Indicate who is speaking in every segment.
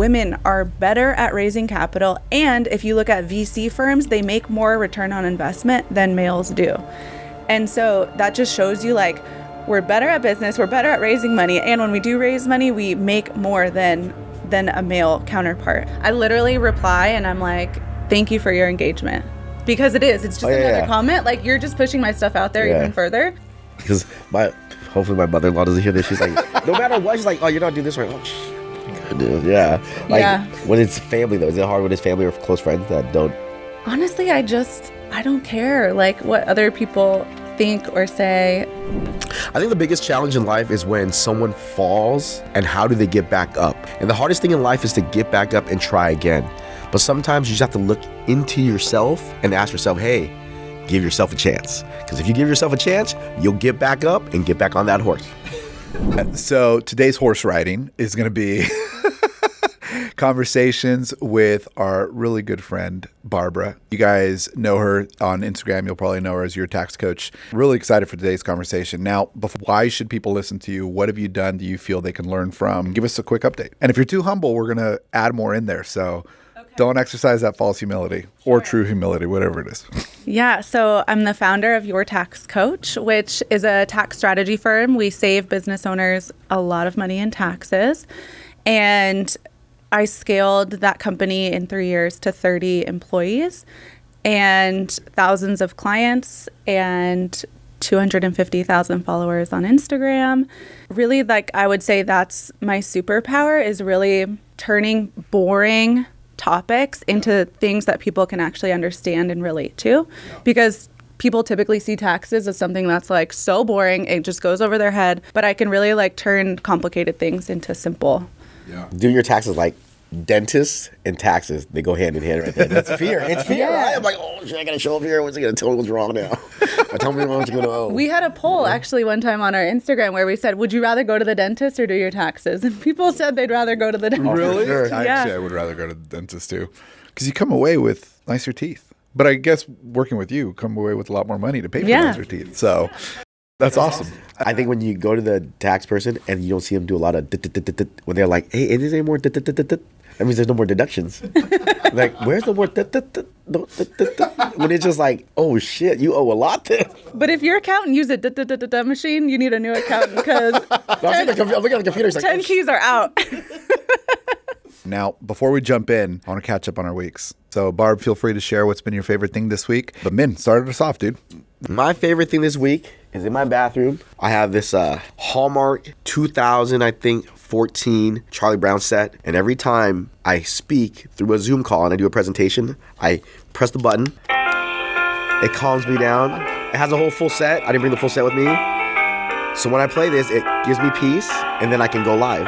Speaker 1: women are better at raising capital. And if you look at VC firms, they make more return on investment than males do. And so that just shows you like, we're better at business, we're better at raising money. And when we do raise money, we make more than a male counterpart. I literally reply and I'm like, thank you for your engagement. Because it's just another comment. Like, you're just pushing my stuff out there even further.
Speaker 2: Because hopefully my mother-in-law doesn't hear this. She's like, no matter what, she's like, oh, you're not doing this right. Oh, good dude. Yeah. Like, when it's family, though, is it hard when it's family or close friends that don't?
Speaker 1: Honestly, I don't care, like, what other people think or say.
Speaker 2: I think the biggest challenge in life is when someone falls and how do they get back up? And the hardest thing in life is to get back up and try again. But sometimes you just have to look into yourself and ask yourself, hey, give yourself a chance. Because if you give yourself a chance, you'll get back up and get back on that horse.
Speaker 3: So today's horse riding is going to be conversations with our really good friend, Barbara. You guys know her on Instagram. You'll probably know her as your tax coach. Really excited for today's conversation. Now, why should people listen to you? What have you done do you feel they can learn from? Give us a quick update. And if you're too humble, we're going to add more in there. So don't exercise that false humility or true humility, whatever it is.
Speaker 1: Yeah, so I'm the founder of Your Tax Coach, which is a tax strategy firm. We save business owners a lot of money in taxes. And I scaled that company in 3 years to 30 employees and thousands of clients and 250,000 followers on Instagram. Really, like, I would say that's my superpower, is really turning boring topics into things that people can actually understand and relate to. Because people typically see taxes as something that's like so boring, it just goes over their head. But I can really like turn complicated things into simple.
Speaker 2: Yeah. Doing your taxes, like dentists and taxes, they go hand in hand right there. That's fear. It's fear, right? I'm like, oh shit, I gotta show up here. What's he gonna tell me what's wrong now? Tell me what's gonna owe.
Speaker 1: We had a poll actually one time on our Instagram where we said, would you rather go to the dentist or do your taxes? And people said they'd rather go to the dentist.
Speaker 3: Really?
Speaker 2: Sure.
Speaker 3: Actually, I would rather go to the dentist too, because you come away with nicer teeth. But I guess working with you, come away with a lot more money to pay for nicer teeth. So that's awesome.
Speaker 2: I think when you go to the tax person and you don't see them do a lot of when they're like, hey, is there any more that means there's no more deductions. Like, where's the more when it's just like, oh shit, you owe a lot then.
Speaker 1: But if your accountant uses a machine, you need a new accountant because
Speaker 2: I'm looking at the computer.
Speaker 1: 10 keys are out.
Speaker 3: Now, before we jump in, I want to catch up on our weeks. So, Barb, feel free to share what's been your favorite thing this week. But Min, started us off, dude.
Speaker 2: My favorite thing this week is in my bathroom. I have this Hallmark 2000, I think, 14 Charlie Brown set. And every time I speak through a Zoom call and I do a presentation, I press the button. It calms me down. It has a whole full set. I didn't bring the full set with me. So when I play this, it gives me peace, and then I can go live.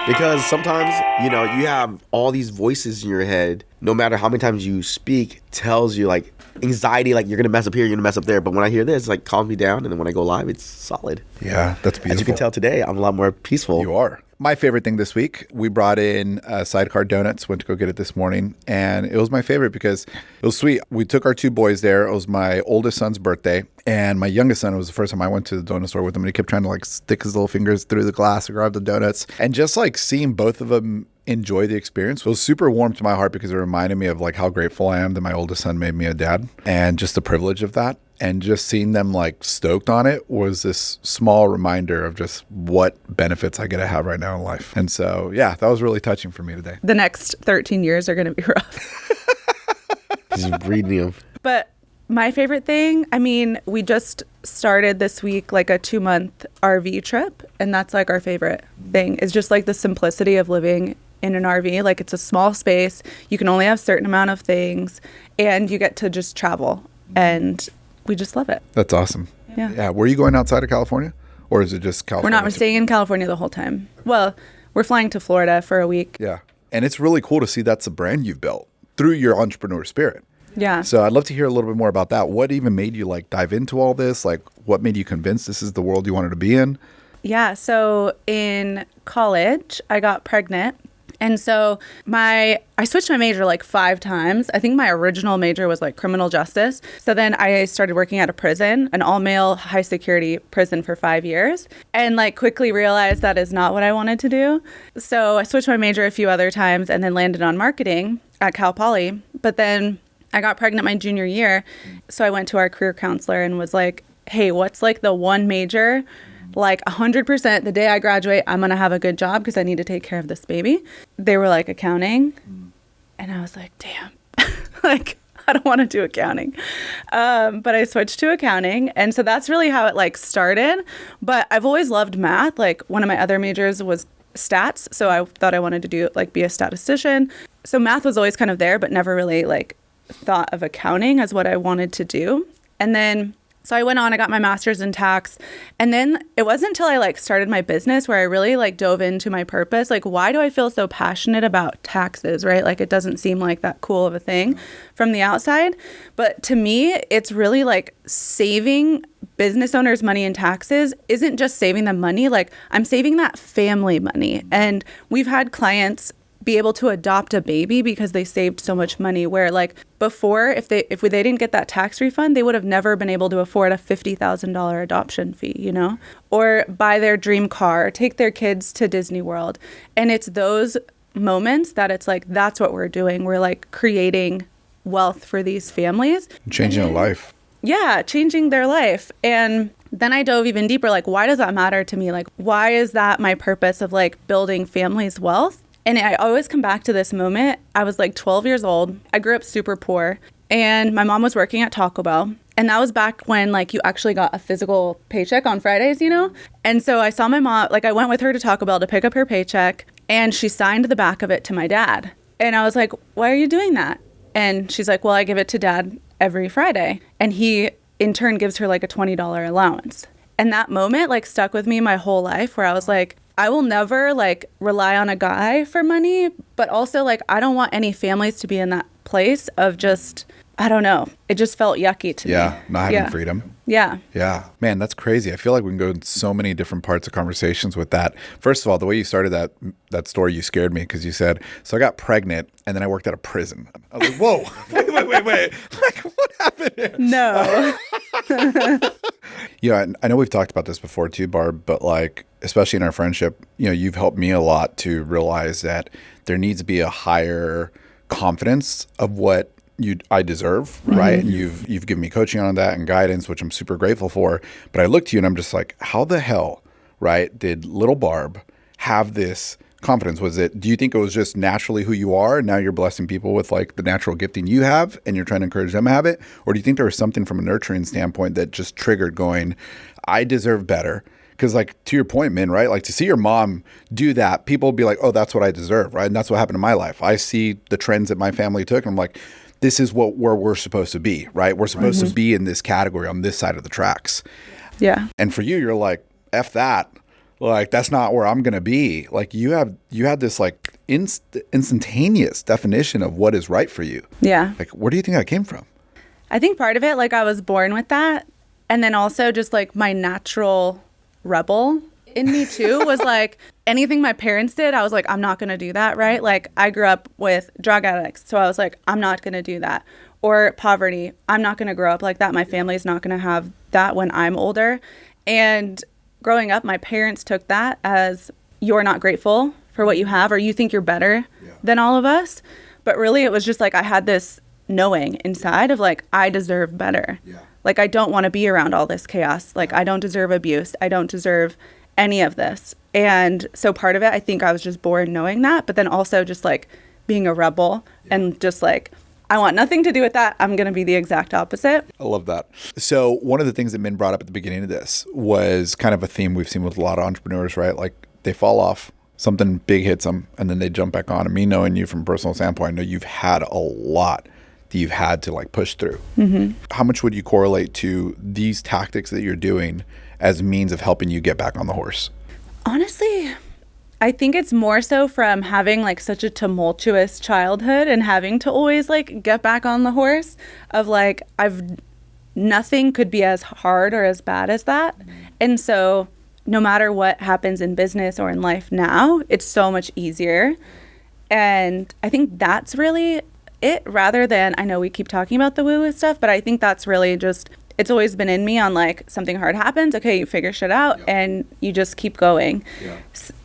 Speaker 2: Because sometimes, you know, you have all these voices in your head, no matter how many times you speak, tells you like anxiety, like you're going to mess up here, you're going to mess up there. But when I hear this, it like calms me down. And then when I go live, it's solid.
Speaker 3: Yeah, that's beautiful.
Speaker 2: As you can tell today, I'm a lot more peaceful.
Speaker 3: You are. My favorite thing this week, we brought in Sidecar Donuts, went to go get it this morning. And it was my favorite because it was sweet. We took our two boys there. It was my oldest son's birthday. And my youngest son, it was the first time I went to the donut store with him. And he kept trying to like stick his little fingers through the glass to grab the donuts. And just like seeing both of them enjoy the experience was super warm to my heart because it reminded me of like how grateful I am that my oldest son made me a dad and just the privilege of that. And just seeing them like stoked on it was this small reminder of just what benefits I get to have right now in life. And so, yeah, that was really touching for me today.
Speaker 1: The next 13 years are going to be rough.
Speaker 2: He's breeding them.
Speaker 1: But my favorite thing, I mean, we just started this week like a 2-month RV trip. And that's like our favorite thing is just like the simplicity of living in an RV. Like it's a small space. You can only have a certain amount of things and you get to just travel. And we just love it.
Speaker 3: That's awesome. Yeah. Were you going outside of California or is it just California?
Speaker 1: We're staying in California the whole time. Well, we're flying to Florida for a week.
Speaker 3: Yeah. And it's really cool to see that's a brand you've built through your entrepreneur spirit.
Speaker 1: Yeah.
Speaker 3: So I'd love to hear a little bit more about that. What even made you like dive into all this? Like what made you convinced this is the world you wanted to be in?
Speaker 1: Yeah. So in college, I got pregnant And so I switched my major like 5 times. I think my original major was like criminal justice. So then I started working at a prison, an all-male high security prison for 5 years, and like quickly realized that is not what I wanted to do. So I switched my major a few other times and then landed on marketing at Cal Poly. But then I got pregnant my junior year. So I went to our career counselor and was like, hey, what's like the one major, like 100% the day I graduate, I'm going to have a good job because I need to take care of this baby. They were like, accounting. And I was like, damn, like, I don't want to do accounting. But I switched to accounting. And so that's really how it like started. But I've always loved math. Like one of my other majors was stats. So I thought I wanted to do like be a statistician. So math was always kind of there, but never really like thought of accounting as what I wanted to do. And then so I went on, I got my master's in tax. And then it wasn't until I like started my business where I really like dove into my purpose. Like, why do I feel so passionate about taxes, right? Like, it doesn't seem like that cool of a thing from the outside. But to me, it's really like saving business owners money in taxes isn't just saving them money. Like, I'm saving that family money. And we've had clients be able to adopt a baby because they saved so much money, where like before, if they didn't get that tax refund, they would have never been able to afford a $50,000 adoption fee, you know, or buy their dream car, or take their kids to Disney World. And it's those moments that it's like, that's what we're doing. We're like creating wealth for these families.
Speaker 3: Changing a life.
Speaker 1: Yeah, changing their life. And then I dove even deeper, like, why does that matter to me? Like, why is that my purpose of like building families' wealth? And I always come back to this moment. I was like 12 years old. I grew up super poor, and my mom was working at Taco Bell. And that was back when like you actually got a physical paycheck on Fridays, you know? And so I saw my mom, like I went with her to Taco Bell to pick up her paycheck, and she signed the back of it to my dad. And I was like, why are you doing that? And she's like, well, I give it to dad every Friday. And he in turn gives her like a $20 allowance. And that moment like stuck with me my whole life, where I was like, I will never like rely on a guy for money, but also like I don't want any families to be in that place of just, I don't know. It just felt yucky to me.
Speaker 3: Yeah, not having freedom.
Speaker 1: Yeah.
Speaker 3: Yeah. Man, that's crazy. I feel like we can go in so many different parts of conversations with that. First of all, the way you started that story, you scared me because you said, so I got pregnant and then I worked at a prison. I was like, whoa, wait. Like, what happened here?
Speaker 1: No.
Speaker 3: Yeah, I know we've talked about this before too, Barb, but like, especially in our friendship, you know, you've helped me a lot to realize that there needs to be a higher confidence of what I deserve, right? And you've given me coaching on that and guidance, which I'm super grateful for. But I look to you and I'm just like, how the hell, right, did little Barb have this confidence? Do you think it was just naturally who you are and now you're blessing people with like the natural gifting you have and you're trying to encourage them to have it? Or do you think there was something from a nurturing standpoint that just triggered going, I deserve better? Because like to your point, Min, right? Like to see your mom do that, people will be like, oh, that's what I deserve, right? And that's what happened in my life. I see the trends that my family took and I'm like, this is where we're supposed to be, right? We're supposed to be in this category on this side of the tracks.
Speaker 1: Yeah.
Speaker 3: And for you, you're like, F that. Like, that's not where I'm going to be. Like you had this like instantaneous definition of what is right for you.
Speaker 1: Yeah.
Speaker 3: Like, where do you think that came from?
Speaker 1: I think part of it, like I was born with that. And then also just like my natural rebel in me too was like anything my parents did, I was like, I'm not going to do that, right? Like I grew up with drug addicts. So I was like, I'm not going to do that. Or poverty. I'm not going to grow up like that. My family's not going to have that when I'm older. And growing up, my parents took that as you're not grateful for what you have, or you think you're better than all of us. But really it was just like I had this knowing inside of like, I deserve better. Yeah. Like, I don't want to be around all this chaos. Like, I don't deserve abuse. I don't deserve any of this. And so part of it, I think I was just born knowing that, but then also just like being a rebel and just like, I want nothing to do with that. I'm going to be the exact opposite.
Speaker 3: I love that. So one of the things that Min brought up at the beginning of this was kind of a theme we've seen with a lot of entrepreneurs, right? Like they fall off, something big hits them, and then they jump back on. And me knowing you from a personal standpoint, I know you've had a lot that you've had to like push through. How much would you correlate to these tactics that you're doing as means of helping you get back on the horse?
Speaker 1: Honestly, I think it's more so from having like such a tumultuous childhood and having to always like get back on the horse of like, nothing could be as hard or as bad as that. And so no matter what happens in business or in life now, it's so much easier. And I think that's really it, rather than, I know we keep talking about the woo-woo stuff, but I think that's really just, it's always been in me on like something hard happens. Okay, you figure shit out and you just keep going.
Speaker 3: Yeah.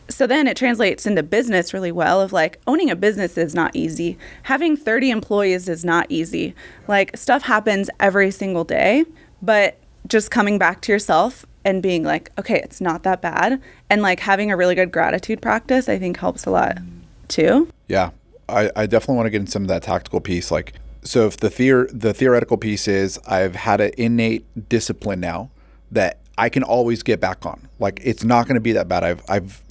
Speaker 1: So then it translates into business really well of like owning a business is not easy. Having 30 employees is not easy. Like stuff happens every single day, but just coming back to yourself and being like, okay, it's not that bad. And like having a really good gratitude practice, I think helps a lot too.
Speaker 3: Yeah. I definitely want to get into some of that tactical piece. Like, so if the theoretical piece is I've had an innate discipline now that I can always get back on. Like, it's not going to be that bad.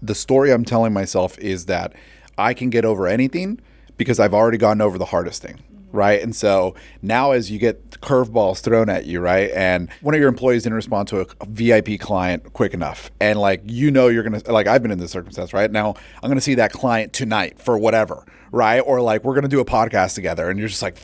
Speaker 3: The story I'm telling myself is that I can get over anything because I've already gotten over the hardest thing. Right. And so now as you get curveballs thrown at you, right, and one of your employees didn't respond to a VIP client quick enough, and like, you're going to, like, I've been in this circumstance, right? Now I'm going to see that client tonight for whatever, right? Or like, we're going to do a podcast together, and you're just like,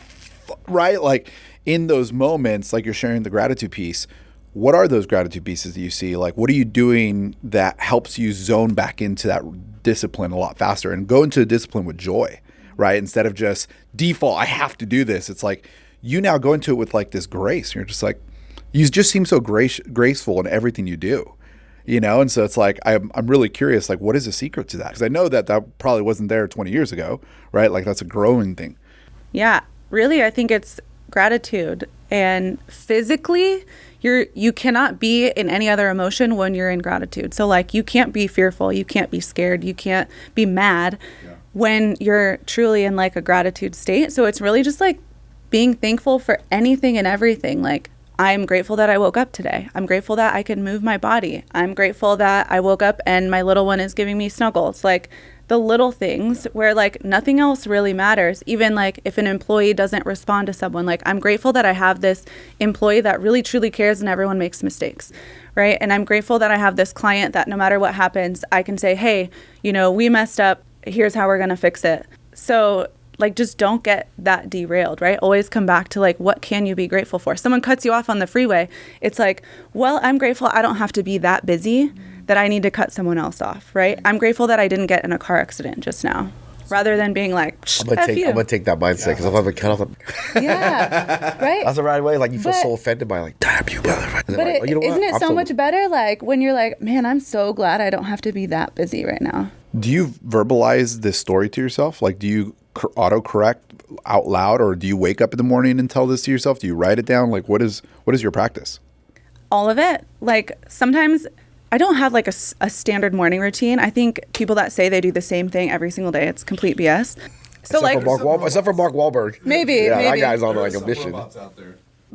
Speaker 3: right? Like, in those moments, like, you're sharing the gratitude piece. What are those gratitude pieces that you see? Like, what are you doing that helps you zone back into that discipline a lot faster and go into the discipline with joy? Right? Instead of just default, I have to do this. It's like you now go into it with like this grace. You're just like, you just seem so graceful in everything you do, you know? And so it's like, I'm really curious, like, what is the secret to that? Because I know that probably wasn't there 20 years ago, right? Like, that's a growing thing.
Speaker 1: Yeah, really, I think it's gratitude. And physically, you cannot be in any other emotion when you're in gratitude. So like, you can't be fearful, you can't be scared, you can't be mad. Yeah. When you're truly in like a gratitude state. So it's really just like being thankful for anything and everything. Like, I'm grateful that I woke up today. I'm grateful that I can move my body. I'm grateful that I woke up and my little one is giving me snuggles. Like the little things where like nothing else really matters. Even like if an employee doesn't respond to someone, like I'm grateful that I have this employee that really truly cares and everyone makes mistakes. Right. And I'm grateful that I have this client that no matter what happens, I can say, hey, we messed up. Here's how we're going to fix it. So like, just don't get that derailed, right? Always come back to like, what can you be grateful for? Someone cuts you off on the freeway. It's like, well, I'm grateful I don't have to be that busy that I need to cut someone else off, right? I'm grateful that I didn't get in a car accident just now, rather than being like,
Speaker 2: I'm gonna take that mindset because I'm gonna cut off.
Speaker 1: Yeah, right.
Speaker 2: That's the right way. Like, you feel so offended by like, damn you, motherfucker.
Speaker 1: But
Speaker 2: like, you know
Speaker 1: isn't it
Speaker 2: I'm
Speaker 1: so much better? Like when you're like, man, I'm so glad I don't have to be that busy right now.
Speaker 3: Do you verbalize this story to yourself? Like, do you autocorrect out loud, or do you wake up in the morning and tell this to yourself? Do you write it down? Like, what is your practice?
Speaker 1: All of it. Like, sometimes I don't have like a standard morning routine. I think people that say they do the same thing every single day, it's complete BS. So
Speaker 2: except for Mark Wahlberg.
Speaker 1: Maybe.
Speaker 2: That guy's on like a mission.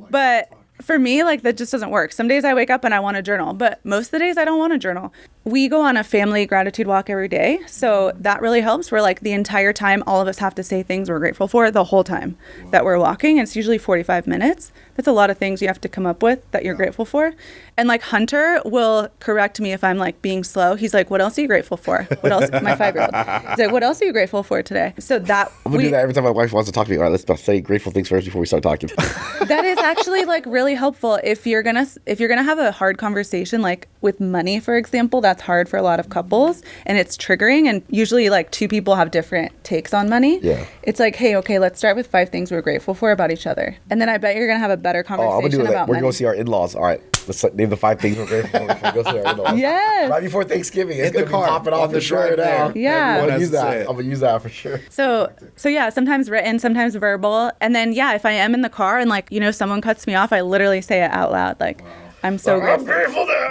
Speaker 1: But for me, like, that just doesn't work. Some days I wake up and I want to journal, but most of the days I don't want to journal. We go on a family gratitude walk every day. So that really helps. We're like, the entire time, all of us have to say things we're grateful for the whole time that we're walking. It's usually 45 minutes. That's a lot of things you have to come up with that you're grateful for. And like, Hunter will correct me if I'm like being slow. He's like, what else are you grateful for? What else? My 5-year-old. He's like, what else are you grateful for today? So that
Speaker 2: I'm gonna do that every time my wife wants to talk to me. All right, let's say grateful things first before we start talking.
Speaker 1: That is actually like really helpful if you're gonna have a hard conversation, like with money, for example. That's hard for a lot of couples, and it's triggering. And usually, like, two people have different takes on money.
Speaker 2: Yeah,
Speaker 1: it's like, hey, okay, let's start with 5 things we're grateful for about each other, and then I bet you're gonna have a better conversation about money.
Speaker 2: We're gonna see our in-laws. All right, let's name the 5 things we're grateful for before we go see our in-laws.
Speaker 1: Yes.
Speaker 2: Right before Thanksgiving, it's gonna be popping off the shirt now.
Speaker 1: Yeah,
Speaker 2: I'm gonna use that for sure.
Speaker 1: So yeah, sometimes written, sometimes verbal, and then if I am in the car and like someone cuts me off, I literally say it out loud, like, wow. I'm so grateful.
Speaker 2: I'm grateful that.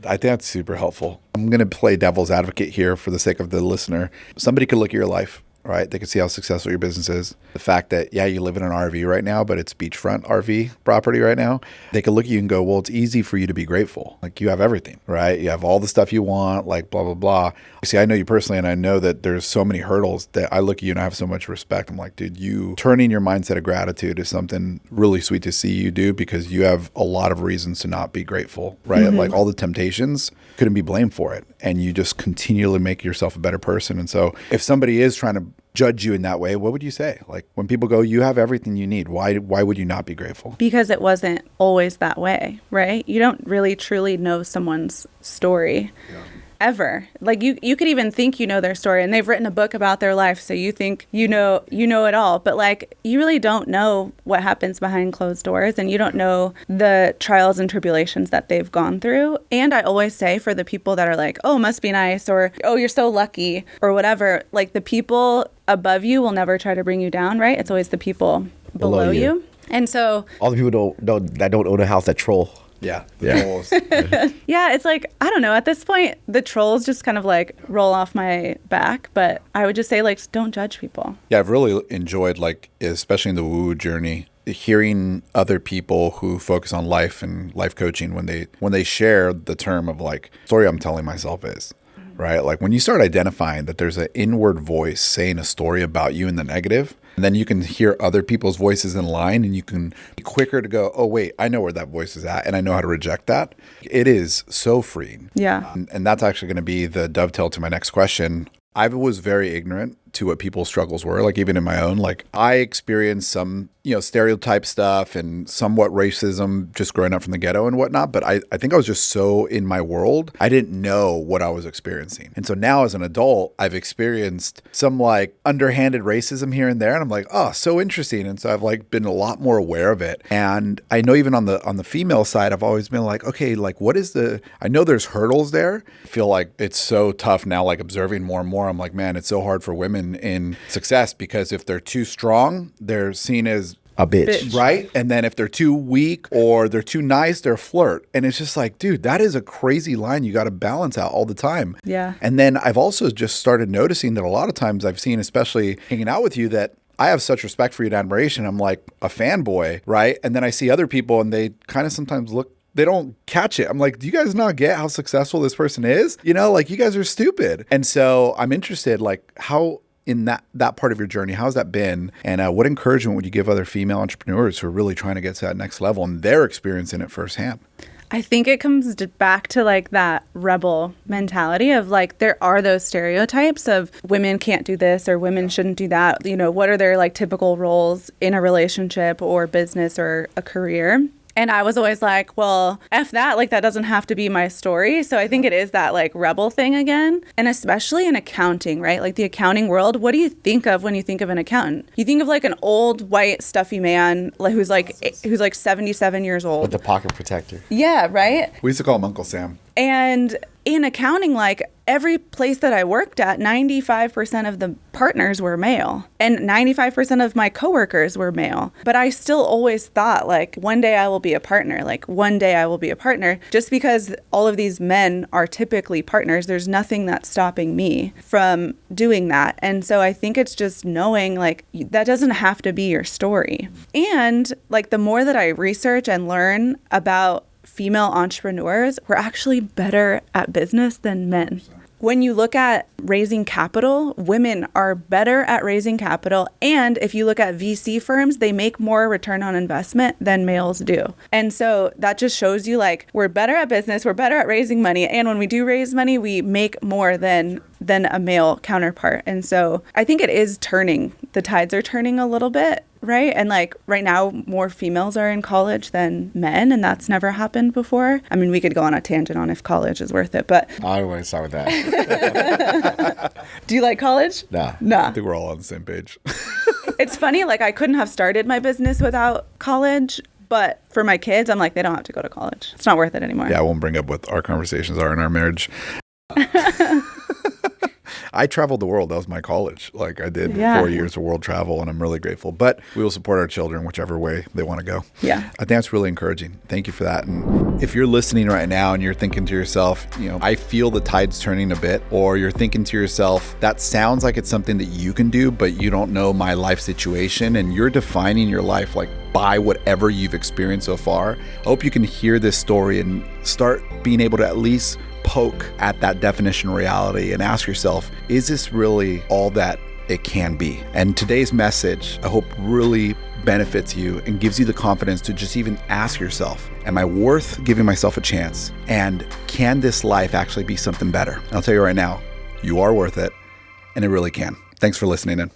Speaker 3: I think that's super helpful. I'm going to play devil's advocate here for the sake of the listener. Somebody could look at your life, right? They could see how successful your business is. The fact that, you live in an RV right now, but it's beachfront RV property right now. They could look at you and go, well, it's easy for you to be grateful. Like, you have everything, right? You have all the stuff you want, like blah, blah, blah. See, I know you personally, and I know that there's so many hurdles that I look at you and I have so much respect. I'm like, dude, you turning your mindset of gratitude is something really sweet to see you do, because you have a lot of reasons to not be grateful, right? Mm-hmm. Like, all the temptations, couldn't be blamed for it. And you just continually make yourself a better person. And so if somebody is trying to judge you in that way, what would you say? Like, when people go, you have everything you need, why would you not be grateful?
Speaker 1: Because it wasn't always that way, right? You don't really truly know someone's story. Yeah. ever. Like you could even think you know their story, and they've written a book about their life, so you think you know it all, but like you really don't know what happens behind closed doors, and you don't know the trials and tribulations that they've gone through. And I always say, for the people that are like, oh, must be nice, or oh, you're so lucky, or whatever, like the people above you will never try to bring you down, right? It's always the people below you. And so
Speaker 2: all the people that don't own a house that troll.
Speaker 3: Yeah.
Speaker 2: Yeah.
Speaker 1: yeah, it's like, I don't know, at this point, the trolls just kind of like roll off my back. But I would just say, like, don't judge people.
Speaker 3: Yeah, I've really enjoyed, like, especially in the woo journey, hearing other people who focus on life and life coaching when they share the term of like, story I'm telling myself is, right? Like when you start identifying that there's an inward voice saying a story about you in the negative, and then you can hear other people's voices in line, and you can be quicker to go, oh, wait, I know where that voice is at, and I know how to reject that. It is so freeing.
Speaker 1: Yeah.
Speaker 3: And that's actually going to be the dovetail to my next question. I was very ignorant to what people's struggles were, like even in my own. Like I experienced some, stereotype stuff and somewhat racism just growing up from the ghetto and whatnot. But I think I was just so in my world, I didn't know what I was experiencing. And so now as an adult, I've experienced some like underhanded racism here and there. And I'm like, oh, so interesting. And so I've like been a lot more aware of it. And I know even on the female side, I've always been like, okay, like I know there's hurdles there. I feel like it's so tough now, like observing more and more. I'm like, man, it's so hard for women in success because if they're too strong, they're seen as
Speaker 2: a bitch.
Speaker 3: Right? And then if they're too weak or they're too nice, they're flirt. And it's just like, dude, that is a crazy line you got to balance out all the time.
Speaker 1: Yeah.
Speaker 3: And then I've also just started noticing that a lot of times I've seen, especially hanging out with you, that I have such respect for you and admiration. I'm like a fanboy, right? And then I see other people and they kind of sometimes they don't catch it. I'm like, do you guys not get how successful this person is? Like you guys are stupid. And so I'm interested, like how in that part of your journey, how's that been? And what encouragement would you give other female entrepreneurs who are really trying to get to that next level and they're experiencing it firsthand?
Speaker 1: I think it comes back to like that rebel mentality of like, there are those stereotypes of women can't do this or women shouldn't do that. What are their like typical roles in a relationship or business or a career? And I was always like, well, F that, like that doesn't have to be my story. So I think it is that like rebel thing again. And especially in accounting, right? Like the accounting world, what do you think of when you think of an accountant? You think of like an old white stuffy man who's like 77 years old.
Speaker 2: With the pocket protector.
Speaker 1: Yeah, right?
Speaker 3: We used to call him Uncle Sam.
Speaker 1: And in accounting, like every place that I worked at, 95% of the partners were male and 95% of my coworkers were male. But I still always thought like one day I will be a partner, just because all of these men are typically partners. There's nothing that's stopping me from doing that. And so I think it's just knowing like that doesn't have to be your story. And like the more that I research and learn about female entrepreneurs, we're actually better at business than men. When you look at raising capital, women are better at raising capital. And if you look at VC firms, they make more return on investment than males do. And so that just shows you like we're better at business, we're better at raising money. And when we do raise money, we make more than a male counterpart. And so I think it is turning. The tides are turning a little bit, right? And like right now, more females are in college than men, and that's never happened before. I mean, we could go on a tangent on if college is worth it, but
Speaker 2: I don't want to start with that.
Speaker 1: Do you like college?
Speaker 2: Nah.
Speaker 3: I think we're all on the same page.
Speaker 1: It's funny, like I couldn't have started my business without college, but for my kids, I'm like, they don't have to go to college. It's not worth it anymore.
Speaker 3: Yeah, I won't bring up what our conversations are in our marriage. I traveled the world. That was my college. Like I did 4 years of world travel, and I'm really grateful. But we will support our children whichever way they want to go.
Speaker 1: Yeah.
Speaker 3: I think that's really encouraging. Thank you for that. And if you're listening right now and you're thinking to yourself, I feel the tide's turning a bit, or you're thinking to yourself, that sounds like it's something that you can do, but you don't know my life situation, and you're defining your life like by whatever you've experienced so far. I hope you can hear this story and start being able to at least poke at that definition of reality and ask yourself, is this really all that it can be? And today's message, I hope, really benefits you and gives you the confidence to just even ask yourself, am I worth giving myself a chance? And can this life actually be something better? And I'll tell you right now, you are worth it, and it really can. Thanks for listening in.